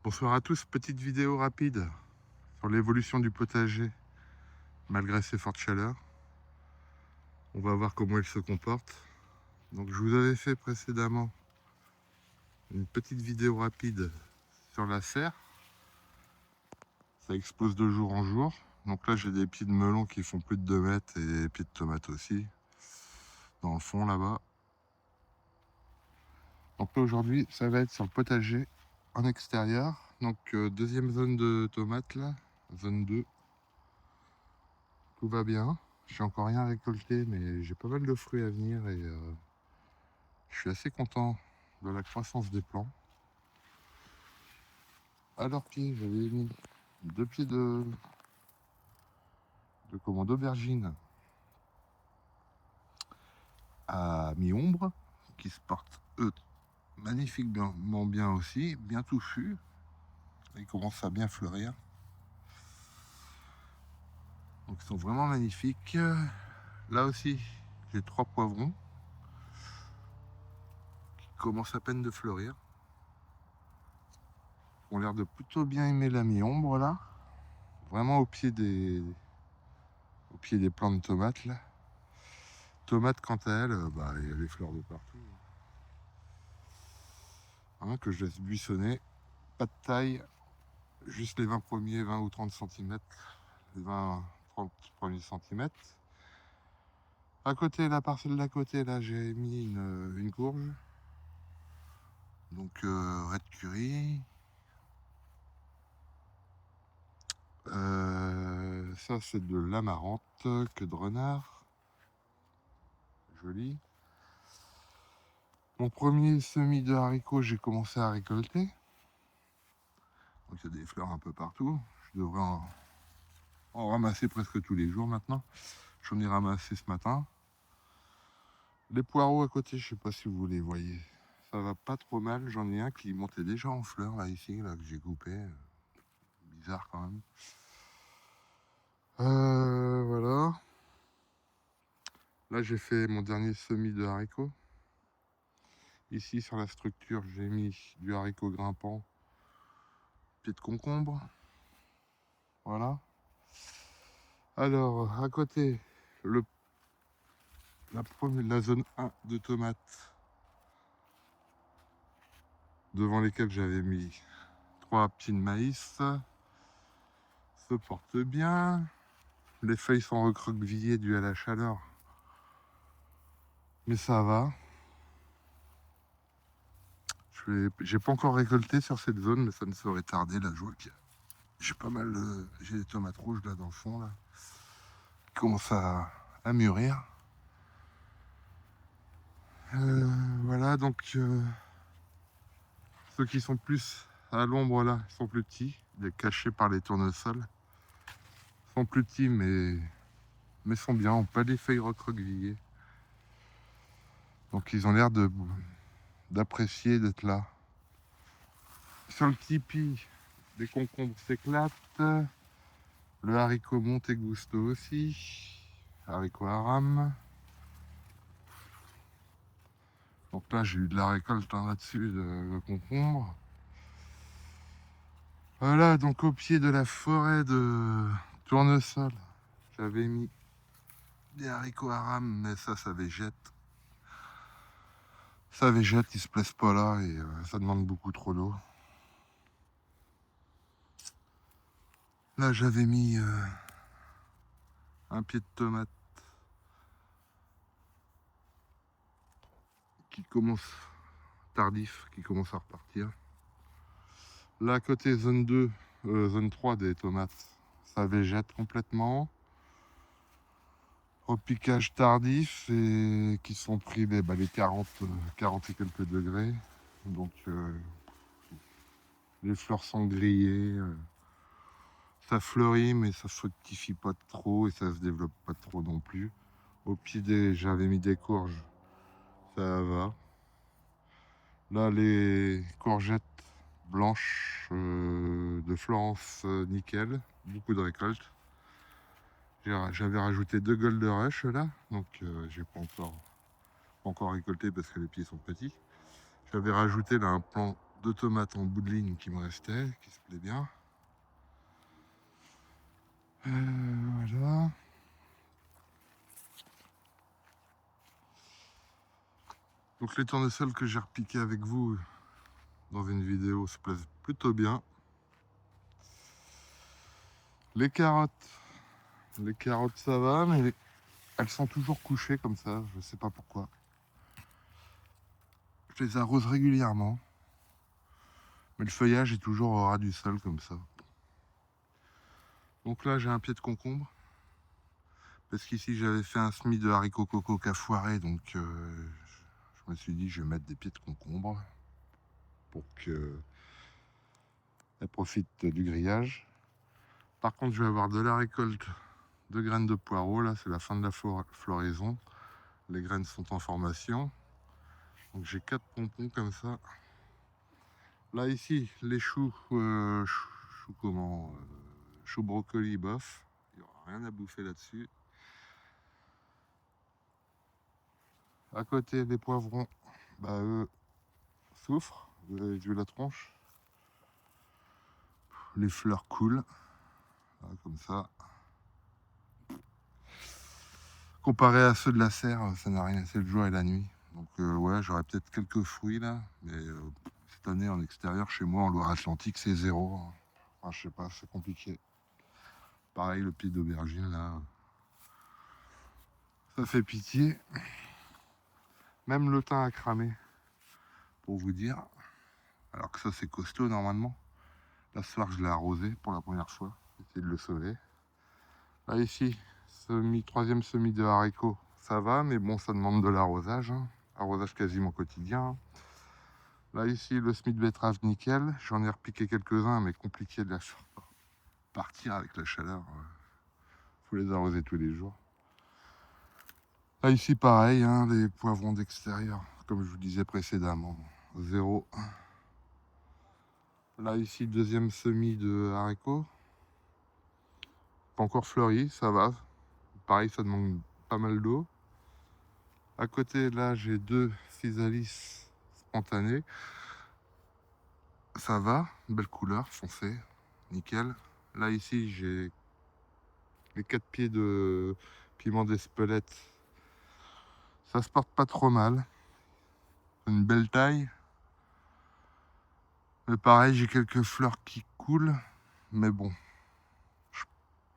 Bonsoir à tous, petite vidéo rapide sur l'évolution du potager malgré ces fortes chaleurs. On va voir comment il se comporte. Donc je vous avais fait précédemment une petite vidéo rapide sur la serre. Ça explose de jour en jour. Donc là j'ai des pieds de melon qui font plus de 2 mètres et des pieds de tomates aussi, dans le fond là-bas. Donc là aujourd'hui ça va être sur le potager en extérieur. Donc deuxième zone de tomates là, zone 2. Tout va bien. J'ai encore rien récolté, mais j'ai pas mal de fruits à venir et je suis assez content de la croissance des plants. À leurs pieds, j'avais mis 2 pieds d'aubergine à mi-ombre, qui se portent eux magnifiquement bien aussi, bien touffus. Ils commencent à bien fleurir. Donc ils sont vraiment magnifiques. Là aussi, j'ai 3 poivrons qui commencent à peine de fleurir. Ils ont l'air de plutôt bien aimer la mi-ombre là. Vraiment au pied des plants de tomates là. Tomates quant à elle, il y a des fleurs de partout. Hein, que je laisse buissonner. Pas de taille, juste les 20 premiers, 20 ou 30 cm. Les 20-30 premiers centimètres. À côté, la parcelle d'à côté, là, j'ai mis une courge. Donc, red curry. Ça, c'est de l'amarante, que de renard. Joli. Mon premier semis de haricots, j'ai commencé à récolter. Donc, il y a des fleurs un peu partout. Je devrais en ramasser presque tous les jours maintenant. J'en ai ramassé ce matin. Les poireaux à côté, je sais pas si vous les voyez. Ça va pas trop mal. J'en ai un qui montait déjà en fleurs là ici, là que j'ai coupé. Bizarre quand même. Voilà. Là j'ai fait mon dernier semis de haricots. Ici sur la structure, j'ai mis du haricot grimpant, pied de concombre. Voilà. Alors à côté, la zone 1 de tomates, devant lesquelles j'avais mis 3 pieds de maïs, se porte bien. Les feuilles sont recroquevillées dues à la chaleur, mais ça va. J'ai pas encore récolté sur cette zone, mais ça ne saurait tarder. Là, je vois que j'ai pas mal j'ai des tomates rouges là dans le fond là, qui commencent à mûrir. Voilà, donc ceux qui sont plus à l'ombre là sont plus petits, cachés par les tournesols. Sont plus petits, mais sont bien, ont pas des feuilles recroquevillées. Donc ils ont l'air d'apprécier d'être là. Sur le tipi, les concombres s'éclatent. Le haricot Monte Gusto aussi. Haricot Aram. Donc là, j'ai eu de la récolte là-dessus de concombres. Voilà, donc au pied de la forêt de tournesol, j'avais mis des haricots Aram, mais ça végète. Ça végète, ils se plaisent pas là et ça demande beaucoup trop d'eau. Là, j'avais mis un pied de tomate qui commence tardif, qui commence à repartir. Là, côté zone 2, zone 3 des tomates, ça végète complètement. Repiquage tardif et qui sont pris les 40 et quelques degrés. Donc les fleurs sont grillées. Ça fleurit mais ça fructifie pas trop et ça se développe pas trop non plus. Au pied j'avais mis des courges, ça va. Là les courgettes blanches de Florence nickel, beaucoup de récolte. J'avais rajouté 2 Gold Rush là, donc j'ai pas encore récolté parce que les pieds sont petits. J'avais rajouté là un plant 2 tomates en bout de ligne qui me restaient, qui se plaît bien. Voilà. Donc les tournesols que j'ai repiqués avec vous dans une vidéo se plaisent plutôt bien. Les carottes ça va, mais elles sont toujours couchées comme ça, je sais pas pourquoi. Je les arrose régulièrement, mais le feuillage est toujours au ras du sol comme ça. Donc là j'ai un pied de concombre, parce qu'ici j'avais fait un semis de haricots coco qui a foiré, donc je me suis dit je vais mettre des pieds de concombre pour qu'elles profitent du grillage. Par contre je vais avoir de la récolte de graines de poireaux, là c'est la fin de la floraison. Les graines sont en formation. Donc j'ai 4 pompons comme ça. Là ici, les choux, choux brocoli bof. Il n'y aura rien à bouffer là-dessus. À côté, les poivrons, bah eux souffrent. Vous avez vu la tronche. Les fleurs coulent, là, comme ça. Comparé à ceux de la serre, ça n'a rien, c'est le jour et la nuit. Donc ouais, j'aurais peut-être quelques fruits là, mais cette année en extérieur chez moi en Loire-Atlantique c'est 0. Enfin, je sais pas, c'est compliqué. Pareil, le pied d'aubergine là, ça fait pitié. Même le thym a cramé, pour vous dire. Alors que ça c'est costaud normalement. Là ce soir je l'ai arrosé pour la première fois, j'ai essayé de le sauver. Là ici, troisième semis de haricots, ça va, mais bon ça demande de l'arrosage, hein. Arrosage quasiment quotidien. Là ici le semis de betterave nickel, j'en ai repiqué quelques-uns, mais compliqué de la faire partir avec la chaleur. Faut les arroser tous les jours. Là ici pareil, hein, les poivrons d'extérieur, comme je vous disais précédemment, 0. Là ici deuxième semis de haricots, pas encore fleuri, ça va. Pareil, ça demande pas mal d'eau. À côté là j'ai 2 physalis spontanés, ça va, belle couleur foncée, nickel. Là ici j'ai les 4 pieds de piment d'Espelette, ça se porte pas trop mal, une belle taille. Mais pareil, j'ai quelques fleurs qui coulent, mais bon,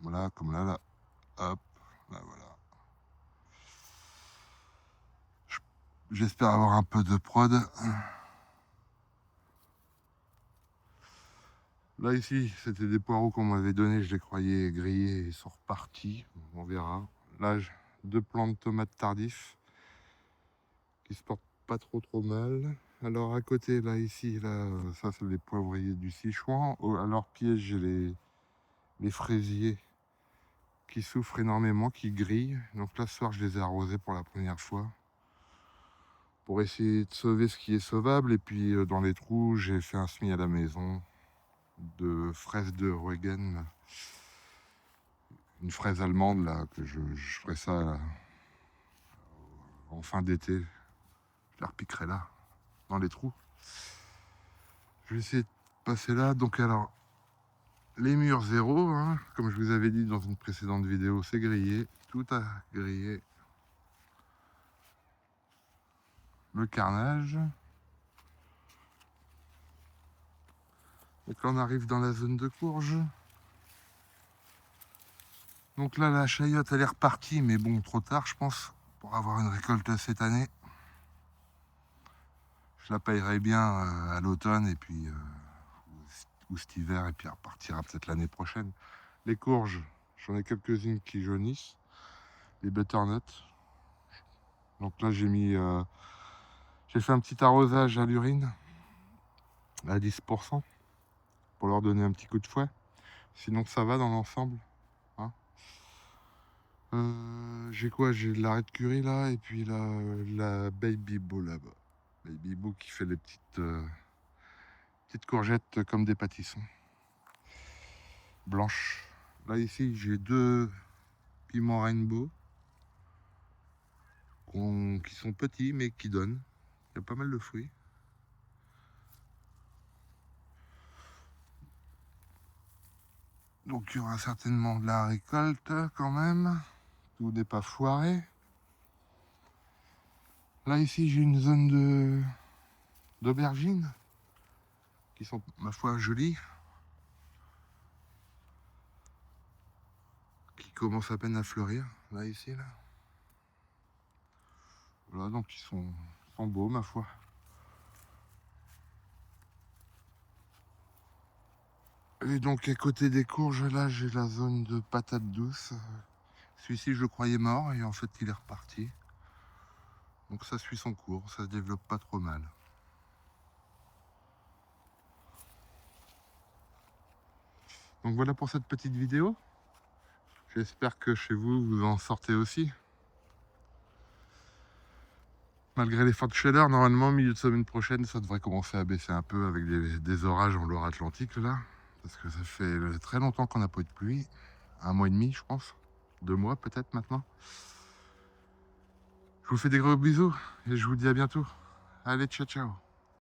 voilà, comme là, hop, là, voilà. J'espère avoir un peu de prod. Là, ici, c'était des poireaux qu'on m'avait donnés, je les croyais grillés, ils sont repartis, on verra. Là, 2 plants de tomates tardifs qui se portent pas trop mal. Alors, à côté, là, ici, là, ça, c'est les poivriers du Sichuan. À leur pied, j'ai les fraisiers qui souffrent énormément, qui grillent. Donc là, ce soir, je les ai arrosés pour la première fois, pour essayer de sauver ce qui est sauvable. Et puis dans les trous, j'ai fait un semis à la maison de fraises de Regen, une fraise allemande là, que je ferai ça en fin d'été. Je la repiquerai là, dans les trous. Je vais essayer de passer là. Donc alors, les murs 0, hein, comme je vous avais dit dans une précédente vidéo, c'est grillé. Tout a grillé. Le carnage. Et quand on arrive dans la zone de courge, donc là la chayotte elle est repartie, mais bon trop tard je pense pour avoir une récolte cette année. Je la payerai bien à l'automne et puis ou cet hiver, et puis elle repartira peut-être l'année prochaine. Les courges, j'en ai quelques-unes qui jaunissent. Les butternuts. Donc là j'ai fait un petit arrosage à l'urine à 10% pour leur donner un petit coup de fouet. Sinon ça va dans l'ensemble, hein. J'ai quoi? J'ai de l'arrêt de curry là, et puis la baby boo là-bas. Baby boo qui fait les petites courgettes comme des pâtissons blanches. Là ici j'ai 2 piments rainbow qui sont petits mais qui donnent. Il y a pas mal de fruits. Donc il y aura certainement de la récolte quand même. Tout n'est pas foiré. Là ici j'ai une zone d'aubergines qui sont ma foi jolies. Qui commencent à peine à fleurir. Là ici là. Voilà donc ils sont beaux ma foi. Et donc à côté des courges, là j'ai la zone de patates douces. Celui-ci je le croyais mort et en fait il est reparti. Donc ça suit son cours, ça se développe pas trop mal. Donc voilà pour cette petite vidéo. J'espère que chez vous, vous en sortez aussi. Malgré les fortes chaleurs, normalement, milieu de semaine prochaine, ça devrait commencer à baisser un peu avec des orages en Loire-Atlantique, là. Parce que ça fait très longtemps qu'on n'a pas eu de pluie. 1 mois et demi, je pense. 2 mois, peut-être, maintenant. Je vous fais des gros bisous et je vous dis à bientôt. Allez, ciao, ciao.